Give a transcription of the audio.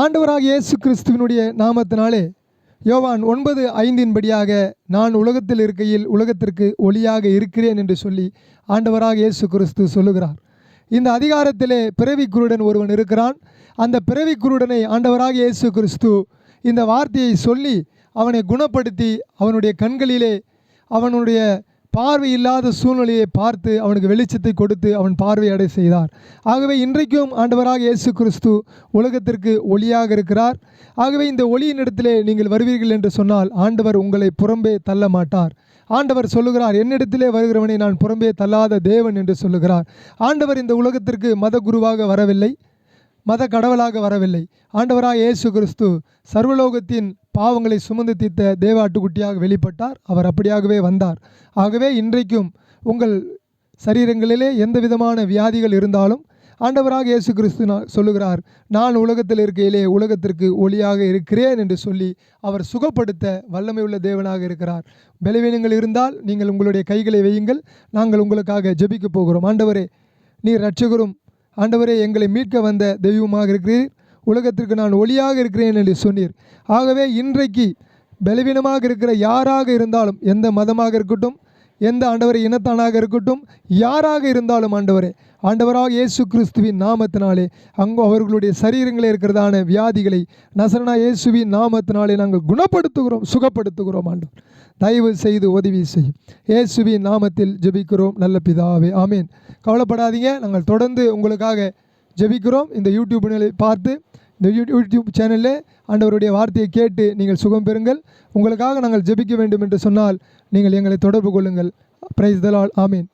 ஆண்டவராக இயேசு கிறிஸ்துவினுடைய நாமத்தினாலே யோவான் 9:5 நான் உலகத்தில் இருக்கையில் உலகத்திற்கு ஒளியாக இருக்கிறேன் என்று சொல்லி ஆண்டவராக இயேசு கிறிஸ்து சொல்லுகிறார். இந்த அதிகாரத்திலே பிறவி குருடன் ஒருவன் இருக்கிறான். அந்த பிறவி குருடனை ஆண்டவராக இயேசு கிறிஸ்து இந்த வார்த்தையை சொல்லி அவனை குணப்படுத்தி அவனுடைய கண்களிலே அவனுடைய பார்வை இல்லாத சூழ்நிலையை பார்த்து அவனுக்கு வெளிச்சத்தை கொடுத்து அவன் பார்வை அடை செய்தார். ஆகவே இன்றைக்கும் ஆண்டவராக இயேசு கிறிஸ்து உலகத்திற்கு ஒளியாக இருக்கிறார். ஆகவே இந்த ஒளியின் இடத்திலே நீங்கள் வருவீர்கள் என்று சொன்னால் ஆண்டவர் உங்களை புறம்பே தள்ள மாட்டார். ஆண்டவர் சொல்லுகிறார், என்னிடத்திலே வருகிறவனை நான் புறம்பே தள்ளாத தேவன் என்று சொல்லுகிறார். ஆண்டவர் இந்த உலகத்திற்கு மத குருவாக வரவில்லை, மத கடவுளாக வரவில்லை. ஆண்டவராக இயேசு கிறிஸ்து சர்வலோகத்தின் பாவங்களை சுமந்து தீர்த்த தேவ ஆட்டுக்குட்டியாக வெளிப்பட்டார். அவர் அப்படியாகவே வந்தார். ஆகவே இன்றைக்கும் உங்கள் சரீரங்களிலே எந்த விதமான வியாதிகள் இருந்தாலும் ஆண்டவராக இயேசு கிறிஸ்து சொல்லுகிறார், நான் உலகத்தில் இருக்கையிலே உலகத்திற்கு ஒளியாக இருக்கிறேன் என்று சொல்லி அவர் சுகப்படுத்த வல்லமை உள்ள தேவனாக இருக்கிறார். பலவீனங்கள் இருந்தால் நீங்கள் உங்களுடைய கைகளை வையுங்கள், நாங்கள் உங்களுக்காக ஜெபிக்க போகிறோம். ஆண்டவரே, நீர் இரட்சகரும் ஆண்டவரே எங்களை மீட்க வந்த தெய்வமாக இருக்கிறீர், உலகத்திற்கு நான் ஒளியாக இருக்கிறேன் என்று சொன்னீர். ஆகவே இன்றைக்கு பலவீனமாக இருக்கிற யாராக இருந்தாலும், எந்த மதமாக இருக்கட்டும், எந்த ஆண்டவரை இனத்தானாக இருக்கட்டும், யாராக இருந்தாலும் ஆண்டவரே, ஆண்டவராக இயேசு கிறிஸ்துவின் நாமத்தினாலே அங்கு அவர்களுடைய சரீரங்களில் இருக்கிறதான வியாதிகளை நசரேனாகிய இயேசுவின் நாமத்தினாலே நாங்கள் குணப்படுத்துகிறோம், சுகப்படுத்துகிறோம். ஆண்டவர் தயவு செய்து உதவி செய்யும். இயேசுவின் நாமத்தில் ஜெபிக்கிறோம் நல்ல பிதாவே, ஆமீன். கவலைப்படாதீங்க, நாங்கள் தொடர்ந்து உங்களுக்காக ஜெபிக்கிறோம். இந்த யூடியூப் பார்த்து இந்த யூடியூப் சேனலில் ஆண்டவருடைய வார்த்தையை கேட்டு நீங்கள் சுகம் பெறுங்கள். உங்களுக்காக நாங்கள் ஜெபிக்க வேண்டும் என்று சொன்னால் நீங்கள் எங்களை தொடர்பு கொள்ளுங்கள். Praise the Lord. ஆமீன்.